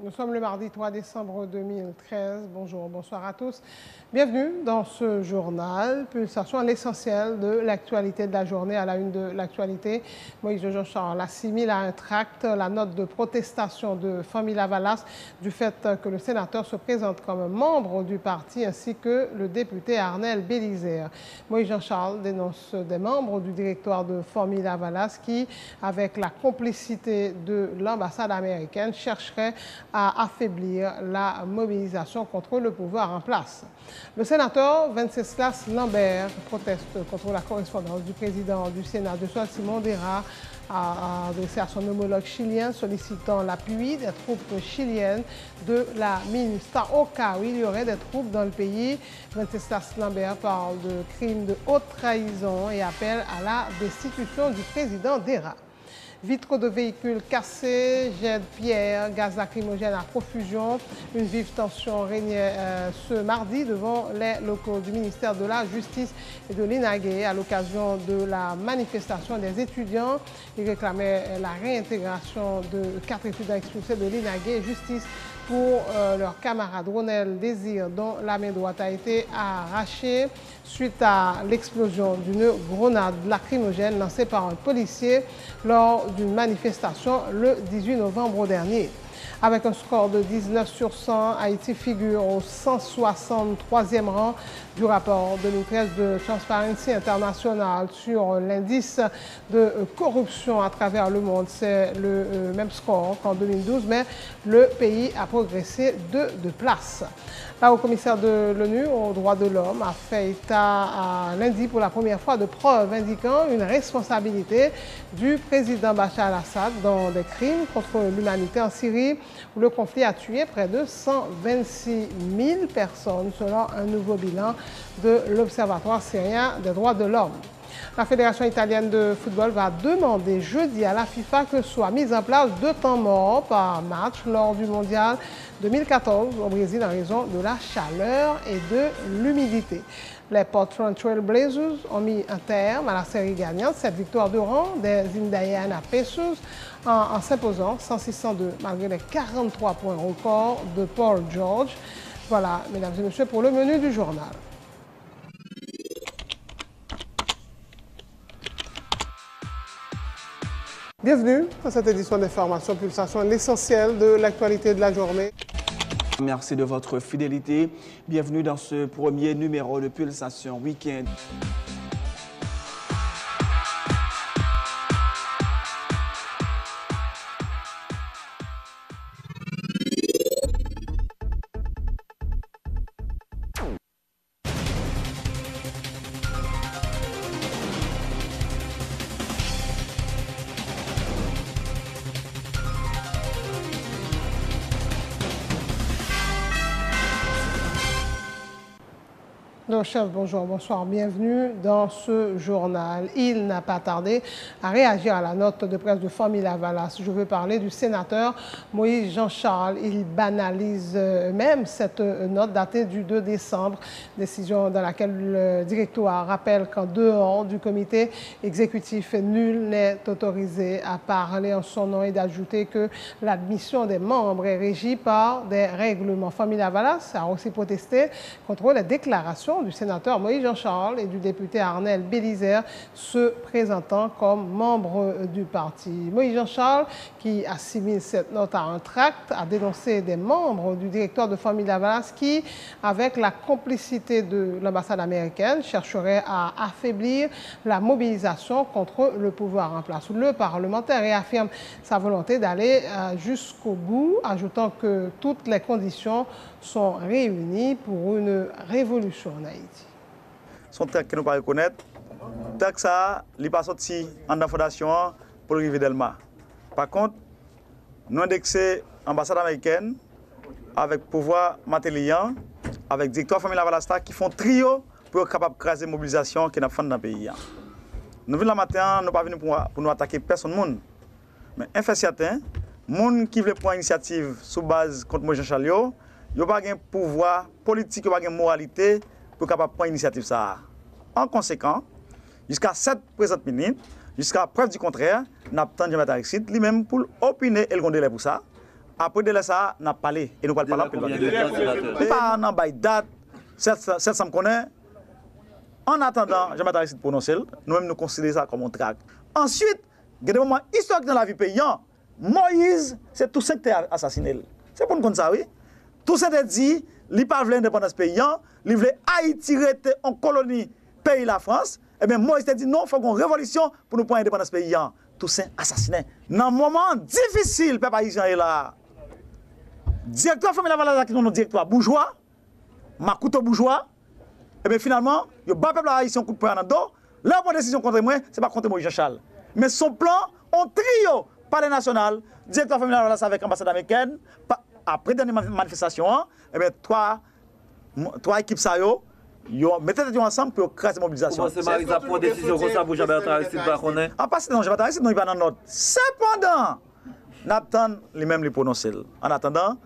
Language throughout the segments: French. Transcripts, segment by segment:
Nous sommes le mardi 3 décembre 2013. Bonjour, bonsoir à tous. Bienvenue dans ce journal. Pulsation, l'essentiel de l'actualité de la journée. À la une de l'actualité, Moïse Jean-Charles assimile à un tract la note de protestation de Famille Lavalas du fait que le sénateur se présente comme membre du parti ainsi que le député Arnel Bélisaire. Moïse Jean-Charles dénonce des membres du directoire de Famille Lavalas qui, avec la complicité de l'ambassade américaine, chercheraient à affaiblir la mobilisation contre le pouvoir en place. Le sénateur Wenceslas Lambert proteste contre la correspondance du président du Sénat, Deusol Simon Dera, a adressé à son homologue chilien sollicitant l'appui des troupes chiliennes de la MINUSTAH au cas où il y aurait des troupes dans le pays. Wenceslas Lambert parle de crimes de haute trahison et appelle à la destitution du président Dera. Vitres de véhicules cassés, jets de pierre, gaz lacrymogène à profusion. Une vive tension régnait ce mardi devant les locaux du ministère de la Justice et de l'INAGE à l'occasion de la manifestation des étudiants. Ils réclamaient la réintégration de 4 étudiants expulsés de l'INAGE et justice pour leur camarade Ronel Désir, dont la main droite a été arrachée suite à l'explosion d'une grenade lacrymogène lancée par un policier lors d'une manifestation le 18 novembre dernier. Avec un score de 19 sur 100, Haïti figure au 163e rang du rapport 2013 de Transparency International sur l'indice de corruption à travers le monde. C'est le même score qu'en 2012, mais le pays a progressé de place. La haut-commissaire de l'ONU aux droits de l'homme a fait état lundi pour la première fois de preuves indiquant une responsabilité du président Bachar al-Assad dans des crimes contre l'humanité en Syrie, où le conflit a tué près de 126 000 personnes, selon un nouveau bilan de l'Observatoire syrien des droits de l'homme. La Fédération italienne de football va demander jeudi à la FIFA que soient mis en place 2 temps morts par match lors du mondial 2014 au Brésil en raison de la chaleur et de l'humidité. Les Portland Trail Blazers ont mis un terme à la série gagnante, cette victoire de rang des Indiana Pacers en s'imposant 106-102 malgré les 43 points records de Paul George. Voilà, mesdames et messieurs, pour le menu du journal. Bienvenue à cette édition d'Information Pulsation, l'essentiel de l'actualité de la journée. Merci de votre fidélité. Bienvenue dans ce premier numéro de Pulsation Week-end. Donc, chef, bonjour, bonsoir, bienvenue dans ce journal. Il n'a pas tardé à réagir à la note de presse de Famille Lavalas. Je veux parler du sénateur Moïse Jean-Charles. Il banalise même cette note datée du 2 décembre, décision dans laquelle le directoire rappelle qu'en dehors du comité exécutif, nul n'est autorisé à parler en son nom et d'ajouter que l'admission des membres est régie par des règlements. Famille Lavalas a aussi protesté contre les déclarations du sénateur Moïse Jean-Charles et du député Arnel Bélisaire se présentant comme membre du parti. Moïse Jean-Charles, qui assimile cette note à un tract, a dénoncé des membres du directoire de Famille Lavalas qui, avec la complicité de l'ambassade américaine, chercheraient à affaiblir la mobilisation contre le pouvoir en place. Le parlementaire réaffirme sa volonté d'aller jusqu'au bout, ajoutant que toutes les conditions sont réunis pour une révolution en Haïti. Son texte que nous ne pouvons pas reconnaître, le texte n'est pas sorti en la fondation pour arriver d'Elma. Par contre, nous indexé l'ambassade américaine avec pouvoir matériel, avec directeur Famille Lavalas qui font trio pour être capable de craser la mobilisation qui est dans le pays. Nous venons le matin, nous ne sommes pas venus pour nous attaquer personne. Mais un fait certain, les gens qui veulent prendre initiative sous base contre Moïse Jean-Charles, ils n'ont pas de pouvoir politique, ils n'ont pas de moralité pour capable prendre l'initiative. En conséquent, jusqu'à 7 présentes minutes, jusqu'à preuve du contraire, nous avons attendu M. Arixide lui-même pour opiner et le délai pour ça. Après de ça, on a parlé et nous allons parler. Nous parlons de date, ça me connaît. En attendant, je m'attends à prononcer, nous-mêmes nous considérons ça comme un tract. Ensuite, il y a des moments historiques dans la vie paysan. Moïse, c'est Toussaint qui a assassiné. C'est pour nous connaître ça, oui. Toussaint a dit, il n'a pas voulu l'indépendance paysan, il voulait Haïti rester en colonie pays la France. Eh bien, Moïse a dit non, il faut qu'on révolution pour nous prendre l'indépendance paysan. Toussaint assassiné. Dans un moment difficile, peuple haïtien est là. Directeur famille Lavalade qui est notre directeur bourgeois, Makouto bourgeois. Et bien finalement, il y a un peuple haïtien coup de poing dans le dos. Là, pour décision contre moi, ce n'est pas contre Moïse Jean-Charles. Mais son plan, on trio par les nationales, directeur familial avec l'ambassade américaine, après dernière manifestation, et bien trois équipes ça mettez ensemble pour créer cette mobilisation. Comment c'est Marisa pour décision comme ça pour Jean-Bertrand Aristide pas connaître? Ah, parce que non, Jean-Bertrand Aristide, non, il va dans notre. Cependant, nous attendons lui-même les prononcer. En attendant,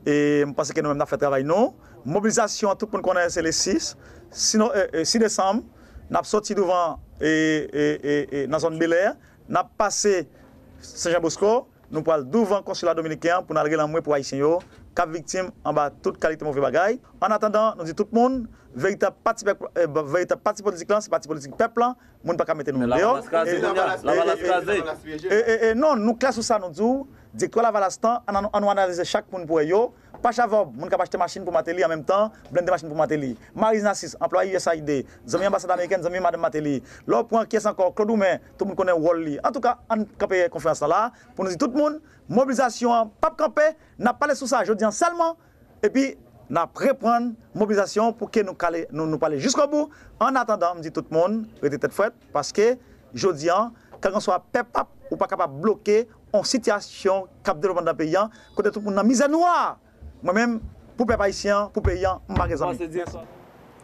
et je pense que nous-mêmes avons fait travail, non. Mobilisation, tout le monde connaît, c'est le 6. Sinon, 6 décembre, nous avons sorti devant dans la zone Bel Air, nous avons passé Saint-Jean-Bosco, nous parlons devant le consulat dominicain pour nous régler l'envoi pour Haïtiens, cap victime en bas toute qualité de mauvais bagaille. En attendant, nous disons tout le monde, véritable parti politique, c'est parti politique peuple, nous ne pouvons pas mettre nous dehors. Non, nous classons ça, nous disons, directeur la Valastan, on analyse chaque monde pour eux. Pas Chavob, nous avons acheté machine pour Matéli en même temps, blender machine pour Matéli. Marie Nassis, employé USAID, zami ambassade américaine, zami madame Matéli. L'autre point qui est encore, Claude Oumen, tout le monde connaît Wally. En tout cas, on a confiance là, pour nous dire tout le monde, mobilisation, pas camper, n'a pas parlé sur ça, je dis seulement, et puis, n'a reprendre mobilisation pour que nous parler jusqu'au bout. En attendant, me dit tout le monde, restez tête faite, parce que, je dis, quand on soit peuple ou pas capable de bloquer en situation cap développement d'un pays, côté tout le monde dans misère noire. Moi-même, pour les haïtiens, pour les payants, je ne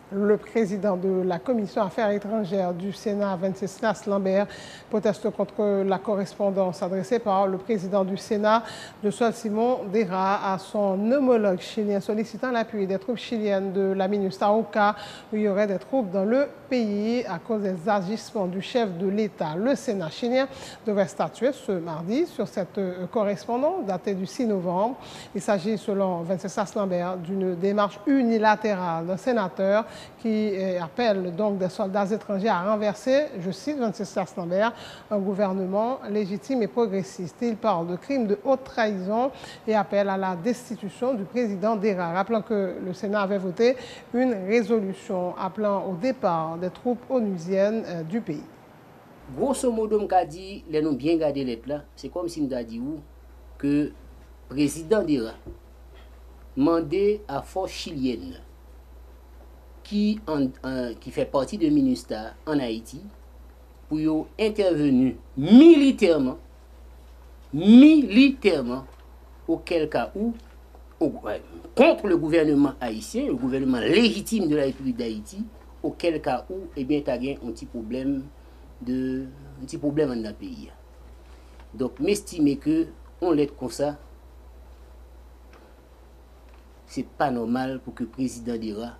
Le président de la Commission Affaires étrangères du Sénat, Wenceslas Lambert, proteste contre la correspondance adressée par le président du Sénat, de Sol Simon Dera, à son homologue chilien, sollicitant l'appui des troupes chiliennes de la MINUSTA au cas où il y aurait des troupes dans le pays à cause des agissements du chef de l'État. Le Sénat chilien devrait statuer ce mardi sur cette correspondance datée du 6 novembre. Il s'agit, selon Wenceslas Lambert, d'une démarche unilatérale d'un sénateur qui appelle donc des soldats étrangers à renverser, je cite Wenceslas Lambert, un gouvernement légitime et progressiste. Il parle de crimes de haute trahison et appelle à la destitution du président Dera. Rappelant que le Sénat avait voté une résolution appelant au départ des troupes onusiennes du pays. Grosso modo, je dit, les nous bien gardé les plans, c'est comme si nous avons dit que le président Dera mandé à force chilienne qui fait partie de MINUSTA en Haïti pour intervenir militairement, auquel cas où, contre le gouvernement haïtien, le gouvernement légitime de la République d'Haïti, auquel cas où, eh bien, tu as un petit problème dans le pays. Donc, m'estimer que on l'aide comme ça, c'est pas normal pour que le président Dera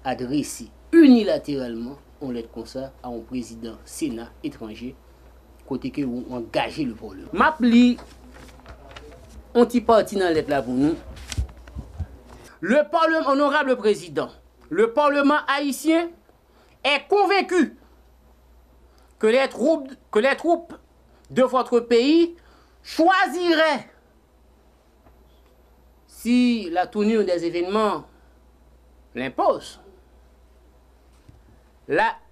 adresse unilatéralement on l'aide comme ça à un président Sénat étranger côté que vous engagez le Parlement. M'appli on t'y parti dans lettre là pour nous. Le Parlement, honorable président, le Parlement haïtien est convaincu que les troupes de votre pays choisiraient, si la tournure des événements l'impose,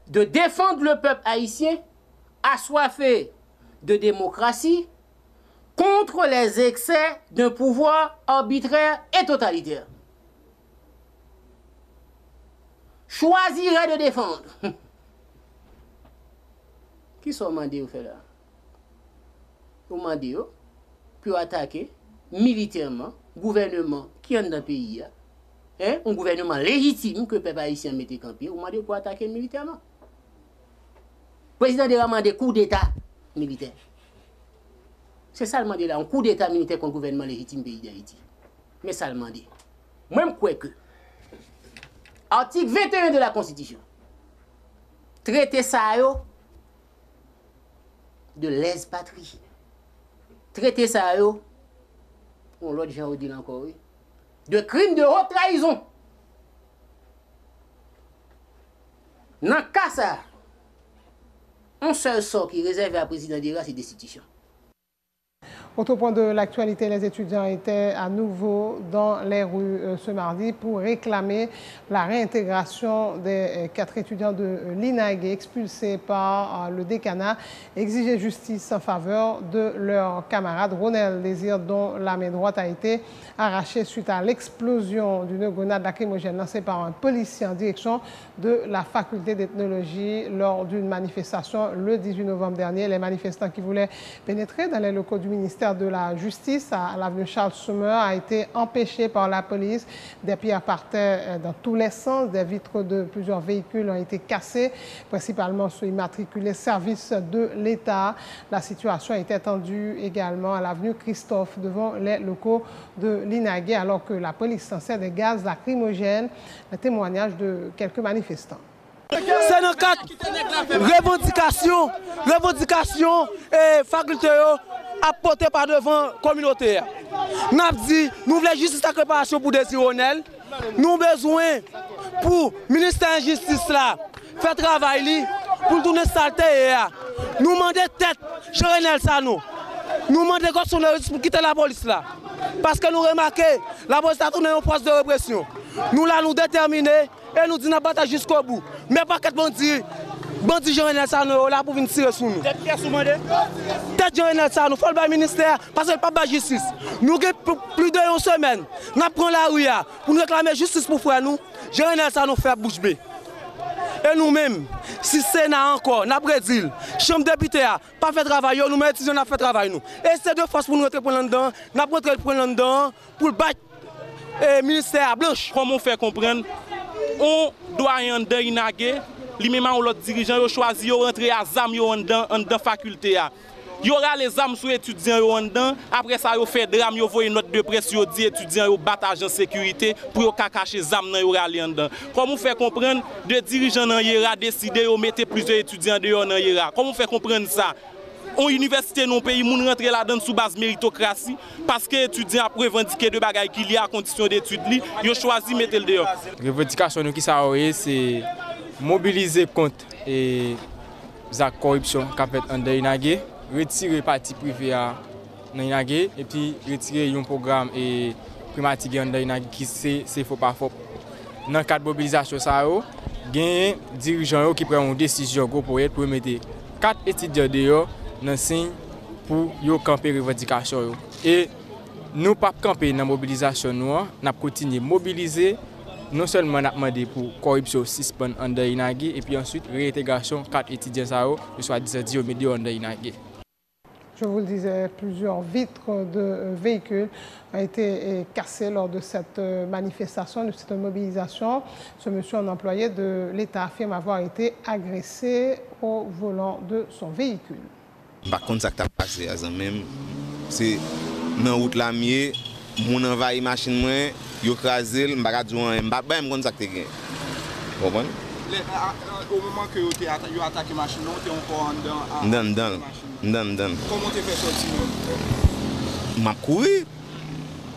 de défendre le peuple haïtien assoiffé de démocratie contre les excès d'un pouvoir arbitraire et totalitaire. Choisirait de défendre. Qui sont mandés au fait là? Vous mandez pour attaquer militairement le gouvernement qui est dans le pays. Un gouvernement légitime que le peuple haïtien mette campé, vous demandez pour attaquer militairement. Le président Dera demandé coup d'État militaire. C'est ça le demandé là, un coup d'État militaire contre le gouvernement légitime du pays d'Haïti. Mais ça le demandé. Même quoi que, article 21 de la Constitution, traité ça de lèse-patrie. Traité ça On l'autre gens dit encore, oui. De crimes de haute trahison. Dans le cas ça, un seul sort qui est réservé à président d'Ira, c'est destitution. Autre point de l'actualité, les étudiants étaient à nouveau dans les rues ce mardi pour réclamer la réintégration des 4 étudiants de l'INAG expulsés par le décanat, exiger justice en faveur de leur camarade Ronel Désir, dont la main droite a été arrachée suite à l'explosion d'une grenade lacrymogène lancée par un policier en direction de la faculté d'ethnologie lors d'une manifestation le 18 novembre dernier. Les manifestants qui voulaient pénétrer dans les locaux du ministère de la Justice à l'avenue Charles Sommer a été empêché par la police. Des pierres partaient dans tous les sens. Des vitres de plusieurs véhicules ont été cassées, principalement ceux immatriculés service de l'État. La situation a été tendue également à l'avenue Christophe devant les locaux de l'INAG alors que la police lançait des gaz lacrymogènes. Le témoignage de quelques manifestants. C'est dans quatre revendications et facultés apportées par devant la communauté. Nous avons dit, nous voulons justice et réparation pour Désir Ronel. Nous avons besoin pour le ministère de la Justice là, faire travail pour tourner saleté. Nous demandons tête, Jean-Renel Sano. Nous demandons pour quitter la police là. Parce que nous remarquons, la police a tourné un poste de répression. Nous là nous déterminés et nous disons nous bataille jusqu'au bout. Mais pas que bandit Jean-Renel Sano là pour venir tirer sur nous. Tête Jean-Renel Sano, il faut le ministère parce que pas de justice. Nous avons plus de 1 semaine. Nous prenons la rue pour nous réclamer justice pour frère nous. Jean-Renel Sano fait bouche bée. Et nous-mêmes, si Sénat encore, n'a pas dit, Chambre député a pas fait travail, nous mettons étudiants n'a fait travail nous. Et c'est de force pour nous rentrer pour là-dedans, n'a pas rentrer pour là-dedans pour battre le ministère à blanche. Comment on fait comprendre, on doit y aller inaguer, lui-même l'autre dirigeant a choisi de rentrer à ZAM dans la faculté. Il y aura les armes sur les étudiants dedans. Après ça, il fait drame, il voit une note de presse, il dit étudiants ils battent agent de sécurité pour cacher les armes dans dedans. Comment on fait comprendre de dirigeants dans Yera décider de mettre plusieurs étudiants dehors dans Yera? Comment on fait comprendre ça? En université dans le pays, nous rentrons là-dedans sous base méritocratie parce que les étudiants ont revendiqué de bagailles qu'il y a à condition d'études, ils ont choisi de mettre le dehors. La revendication qui c'est mobiliser contre la corruption qu'a fait en Inagé. Retirer parti privé à Inagé et puis retirer un programme et primatique en Inagé qui c'est faux pas faux. Dans le cadre de mobilisation ça il y a des dirigeants qui prennent une décision pour mettre 4 étudiants dehors dans signe pour yo camper revendication et nous pas camper dans mobilisation nous n'a continuer mobiliser. Non seulement on a demandé pour corruption suspend en Inagé et puis ensuite réintégration 4 étudiants ça soit 10 médias en Inagé. Je vous le disais, plusieurs vitres de véhicules ont été cassées lors de cette manifestation, de cette mobilisation. Ce monsieur, un employé de l'État, affirme avoir été agressé au volant de son véhicule. Par contre, ça qui a passé, c'est dans la route la mienne, mon envahi machine moi, yo crasé, m'pa dire m'pa même comme ça que t'es. Vous comprenez? Au moment que tu as attaqué la machine, tu es encore en dedans. Comment tu fais sortir?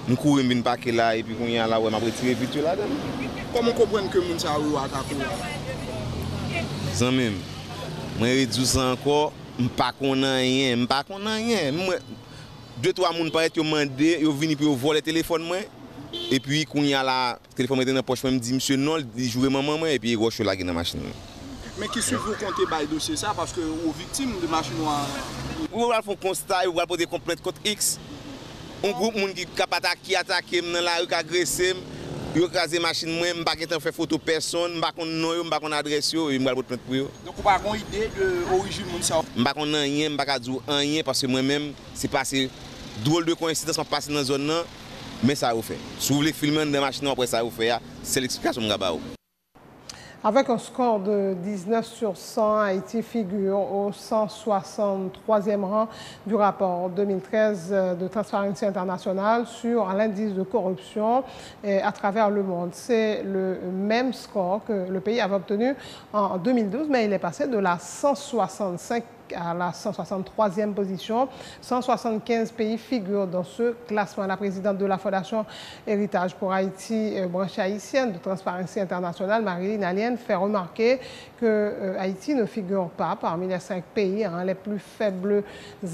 Je cours, je paquet là et puis quand il y a là, je retire vite là-dedans. Comment comprendre que les gens ont attaqué? Sans même. Je réduis ça encore, je ne sais pas rien. 2-3 personnes paraissent demander, ils viennent pour voler le téléphone. Et puis, quand il y a la téléphone dans la poche, je me dis, monsieur, non, il joue maman, et puis il roche là dans la machine. Mais qui suit vous comptez par le dossier ça parce que aux victimes de machine noire. Vous allez faire un constat, vous allez poser des complaintes contre X. Un groupe qui a attaqué dans la rue, qui a agressé, qui a écrasé la machine, je ne sais pas faire photo personne, je ne sais pas nom, je ne sais pas adresse, et je vais pour eux. Donc vous n'avez pas une idée de l'origine de ça? Je ne sais pas rien, je ne sais pas dire rien parce que moi-même, c'est passé drôle de coïncidence, je passe dans la zone. Mais ça a fait. Si vous voulez filmer dans la machine, après ça a fait, c'est l'explication que je vais. Avec un score de 19 sur 100, Haïti figure au 163e rang du rapport 2013 de Transparency International sur l'indice de corruption à travers le monde. C'est le même score que le pays avait obtenu en 2012, mais il est passé de la 165 l'Afrique à la 163e position. 175 pays figurent dans ce classement. La présidente de la Fondation Héritage pour Haïti, branche haïtienne de Transparency International, Marilyn Alien, fait remarquer que Haïti ne figure pas parmi les 5 pays ayant les plus faibles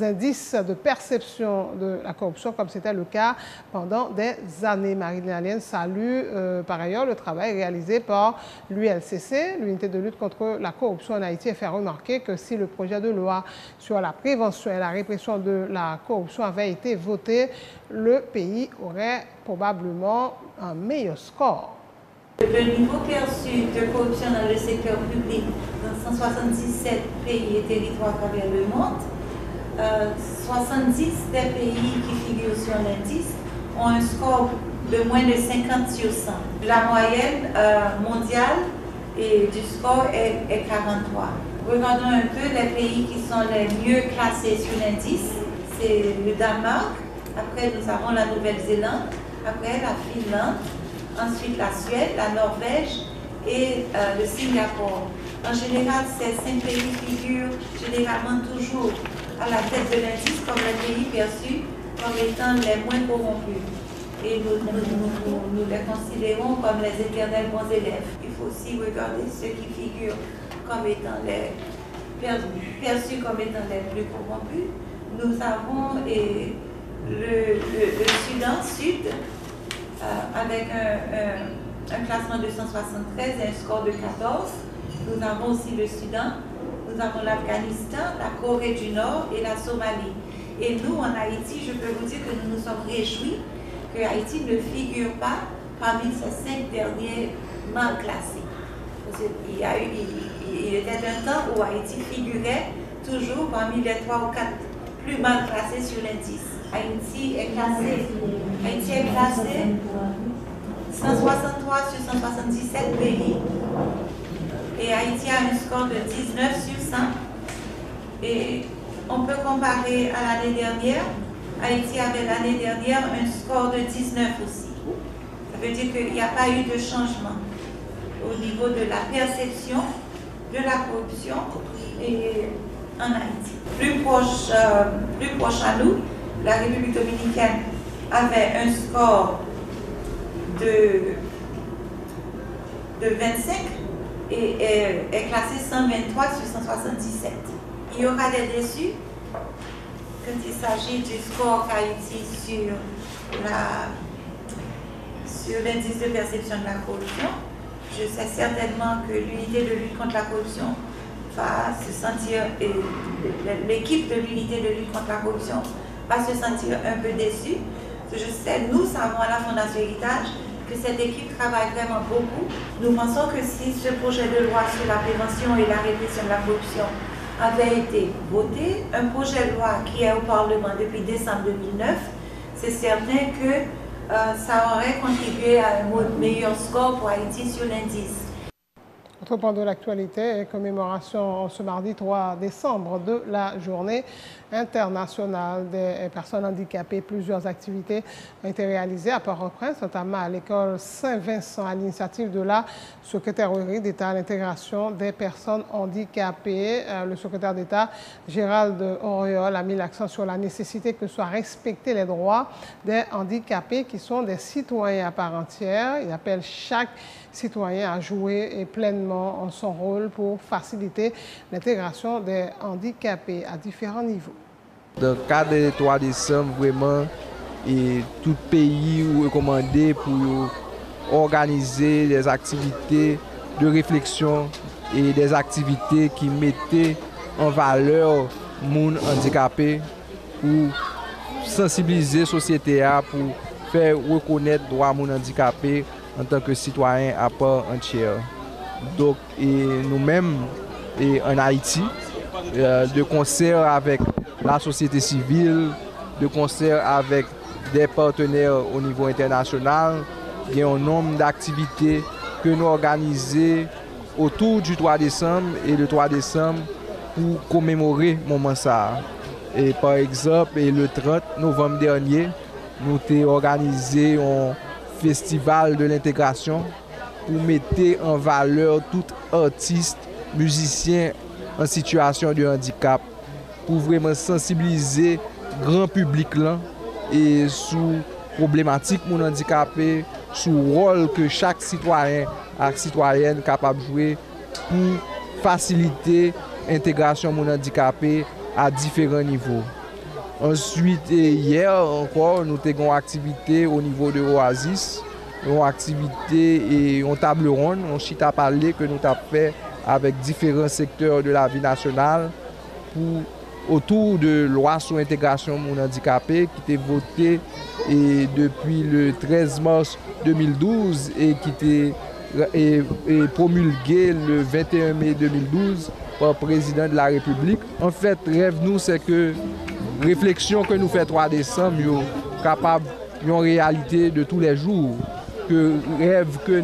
indices de perception de la corruption, comme c'était le cas pendant des années. Marilyn Alien salue par ailleurs le travail réalisé par l'ULCC, l'unité de lutte contre la corruption en Haïti, et fait remarquer que si le projet de loi sur la prévention et la répression de la corruption avait été voté, le pays aurait probablement un meilleur score. Le niveau perçu de corruption dans le secteur public dans 177 pays et territoires à travers le monde, 70 des pays qui figurent sur l'indice ont un score de moins de 50 sur 100. La moyenne mondiale du score est 43. Regardons un peu les pays qui sont les mieux classés sur l'indice. C'est le Danemark, après nous avons la Nouvelle-Zélande, après la Finlande, ensuite la Suède, la Norvège et le Singapour. En général, ces 5 pays figurent généralement toujours à la tête de l'indice comme les pays perçus comme étant les moins corrompus. Et nous les considérons comme les éternels bons élèves. Il faut aussi regarder ceux qui figurent comme étant perçus comme étant les plus corrompus. Nous avons le Soudan Sud avec un classement de 173 et un score de 14. Nous avons aussi le Soudan, nous avons l'Afghanistan, la Corée du Nord et la Somalie. Et nous, en Haïti, je peux vous dire que nous nous sommes réjouis que Haïti ne figure pas parmi ces 5 derniers mal classés. Parce il était un temps où Haïti figurait toujours parmi les 3 ou 4 plus mal classés sur l'indice. Haïti est classé 163 sur 177 pays. Et Haïti a un score de 19 sur 100. Et on peut comparer à l'année dernière. Haïti avait l'année dernière un score de 19 aussi. Ça veut dire qu'il n'y a pas eu de changement au niveau de la perception de la corruption en Haïti. Plus proche à nous, la République dominicaine avait un score de 25 et est classé 123 sur 177. Il y aura des déçus quand il s'agit du score qu'Haïti sur l'indice de perception de la corruption. Je sais certainement que l'unité de lutte contre la corruption va se sentir, l'équipe de l'unité de lutte contre la corruption va se sentir un peu déçue. Nous savons à la Fondation Héritage que cette équipe travaille vraiment beaucoup. Nous pensons que si ce projet de loi sur la prévention et la répression de la corruption avait été voté, un projet de loi qui est au Parlement depuis décembre 2009, c'est certain que ça aurait contribué à un meilleur score pour Haïti sur l'indice. Autre point de l'actualité, commémoration ce mardi 3 décembre de la journée internationale des personnes handicapées. Plusieurs activités ont été réalisées à Port-au-Prince, notamment à l'école Saint-Vincent, à l'initiative de la secrétaire d'État à l'intégration des personnes handicapées. Le secrétaire d'État, Gérald Auriol, a mis l'accent sur la nécessité que soient respectés les droits des handicapés qui sont des citoyens à part entière. Il appelle chaque citoyen à jouer pleinement son rôle pour faciliter l'intégration des handicapés à différents niveaux. Dans le cadre de 3 décembre, vraiment, tout pays est recommandé pour organiser des activités de réflexion et des activités qui mettaient en valeur les gens handicapés pour sensibiliser la société, pour faire reconnaître les droits des gens handicapés en tant que citoyens à part entière. Donc, nous-mêmes, en Haïti, de concert avec la société civile, de concert avec des partenaires au niveau international, il y a un nombre d'activités que nous organisons autour du 3 décembre et le 3 décembre pour commémorer ce moment. Et par exemple, le 30 novembre dernier, nous avons organisé un festival de l'intégration pour mettre en valeur tout artiste, musicien en situation de handicap pour vraiment sensibiliser grand public là et sous problématique mon handicapé, sous rôle que chaque citoyen et citoyenne capable de jouer pour faciliter l'intégration mon handicapé à différents niveaux. Ensuite, hier encore, nous avons une activité au niveau de Oasis, une activité et une table ronde, on chita parler que nous avons fait avec différents secteurs de la vie nationale autour de loi sur l'intégration mon handicapé qui était votée depuis le 13 mars 2012 et qui était promulguée le 21 mai 2012 par le président de la République. En fait, rêve nous, c'est que réflexion que nous faisons 3 décembre, est capable d'une réalité de tous les jours. Que rêve que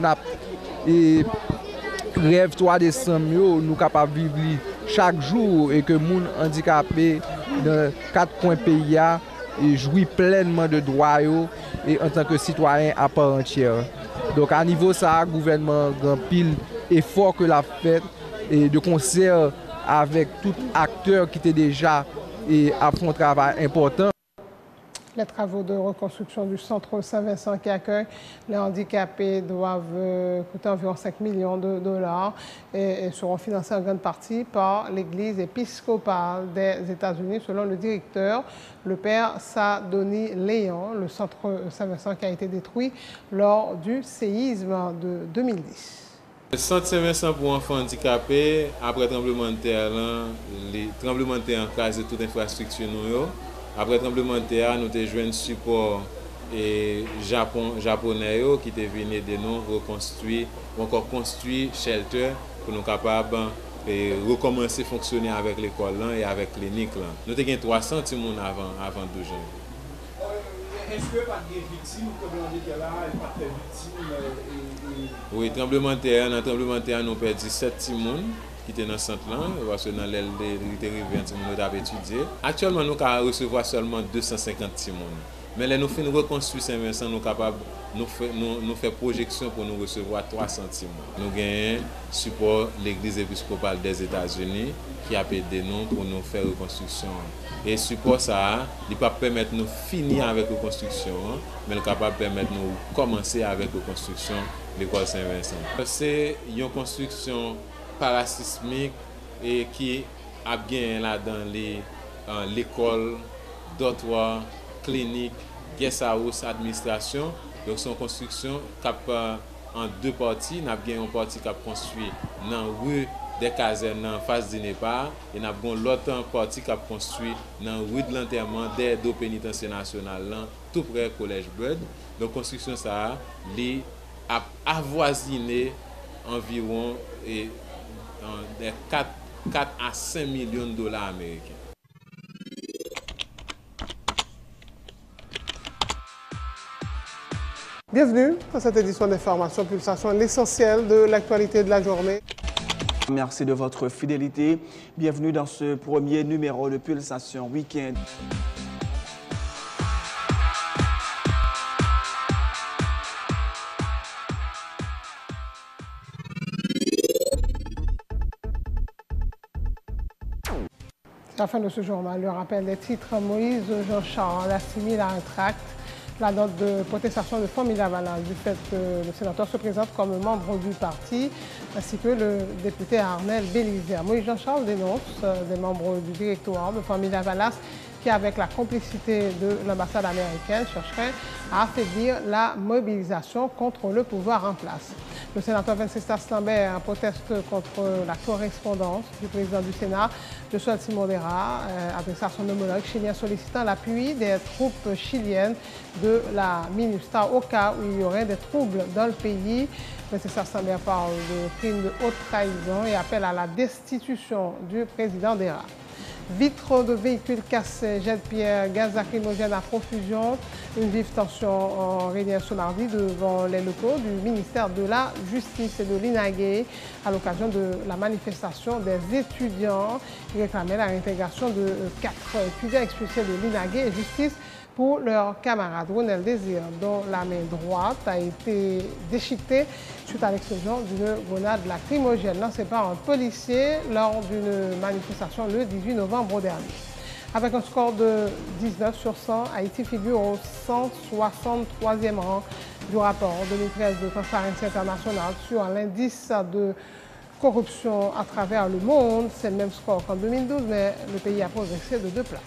et rêve 3 décembre, nous sommes capables de vivre chaque jour et que les gens handicapés dans 4 coins pays et jouit pleinement de droits et en tant que citoyen à part entière. Donc à niveau ça, le gouvernement grand pile effort que l'a fait et de concert avec tout acteur qui était déjà et a fait un travail important. Les travaux de reconstruction du centre Saint-Vincent qui accueille les handicapés doivent coûter environ 5 millions de dollars et seront financés en grande partie par l'Église épiscopale des États-Unis, selon le directeur, le père Sadoni Léon. Le centre Saint-Vincent qui a été détruit lors du séisme de 2010. Le centre Saint-Vincent pour enfants handicapés, après le tremblement de terre, les tremblements de terre ont casé toute l'infrastructure. Après le tremblement de terre, nous avons joué un support japonais qui était venu de nous reconstruire, ou encore construire shelter pour nous capables de recommencer à fonctionner avec l'école et avec la clinique. Nous avons 300 personnes avant 12 ans. Est-ce que pas de victimes ou tremblement de terre là, il pas de victimes? Oui, tremblement de terre, nous avons perdu 7 personnes qui étaient dans le centre là, parce que dans l'aile de rivière, nous avons étudié. Actuellement, nous pouvons recevoir seulement 250 personnes. Mais là, nous faisons reconstruire Saint-Vincent, nous sommes capables de faire projection pour nous recevoir 300 personnes. Nous avons support l'Église épiscopale des États-Unis qui a aidé nous pour nous faire reconstruction. Et support ça, il ne peut pas permettre de nous finir avec la reconstruction, mais il est capable de permettre de nous commencer avec la reconstruction de l'école Saint-Vincent. C'est une construction parasismique et qui a bien là dans l'école, dortoir, clinique, guest house, administration. Donc son construction en 2 parties. Nous avons une partie qui a construit dans la rue des casernes en face du Népal et nous avons l'autre partie qui a construit dans la rue de l'enterrement des 2 pénitentiaires nationales tout près du collège Bird. Donc construction ça a avoisiné environ des 4 à 5 millions de dollars américains. Bienvenue dans cette édition d'Information Pulsation, l'essentiel de l'actualité de la journée. Merci de votre fidélité. Bienvenue dans ce premier numéro de Pulsation Week-end. À la fin de ce journal, le rappel des titres, Moïse Jean-Charles assimile à un tract la note de protestation de Famille Lavalas du fait que le sénateur se présente comme membre du parti, ainsi que le député Arnel Bélizer. Moïse Jean-Charles dénonce des membres du directoire de Famille Lavalas qui, avec la complicité de l'ambassade américaine, chercherait à affaiblir la mobilisation contre le pouvoir en place. Le sénateur Venceslas Lambert proteste contre la correspondance du président du Sénat, Josué Simondera, adressée à son homologue chilien sollicitant l'appui des troupes chiliennes de la MINUSTA au cas où il y aurait des troubles dans le pays. Venceslas Lambert parle de crimes de haute trahison et appelle à la destitution du président Dera. Vitres de véhicules cassés, jet de pierre, gaz lacrymogène à profusion. Une vive tension régnait ce mardi devant les locaux du ministère de la Justice et de l'INAGE à l'occasion de la manifestation des étudiants qui réclamaient la réintégration de 4 étudiants expulsés de l'INAGE et justice pour leur camarade Ronel Désir, dont la main droite a été déchiquetée suite à l'explosion d'une grenade lacrymogène lancée par un policier lors d'une manifestation le 18 novembre dernier. Avec un score de 19 sur 100, Haïti figure au 163e rang du rapport 2013 de Transparency International sur l'indice de corruption à travers le monde. C'est le même score qu'en 2012, mais le pays a progressé de 2 places.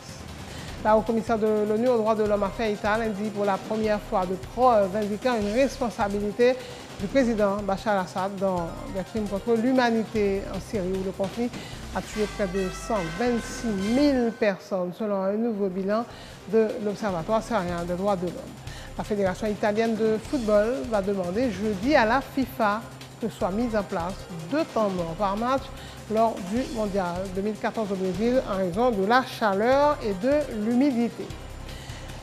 La haut-commissaire de l'ONU aux droits de l'homme a fait état lundi pour la première fois de preuves indiquant une responsabilité du président Bachar al-Assad dans des crimes contre l'humanité en Syrie où le conflit a tué près de 126 000 personnes selon un nouveau bilan de l'Observatoire syrien des droits de l'homme. La Fédération italienne de football va demander jeudi à la FIFA que soient mis en place 2 temps morts par match lors du mondial 2014 au Brésil en raison de la chaleur et de l'humidité.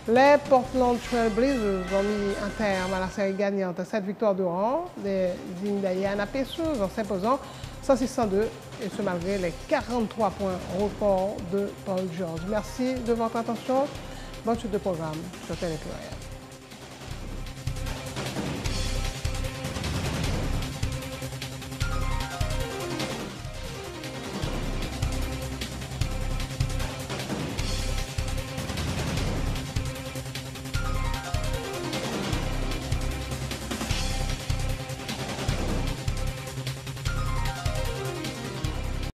Les Portland Trail Blazers ont mis un terme à la série gagnante, 7 victoires de rang des Indiana Pacers en s'imposant 106-102 et ce malgré les 43 points records de Paul George. Merci de votre attention. Bonne suite de programme sur Télé Pluriel.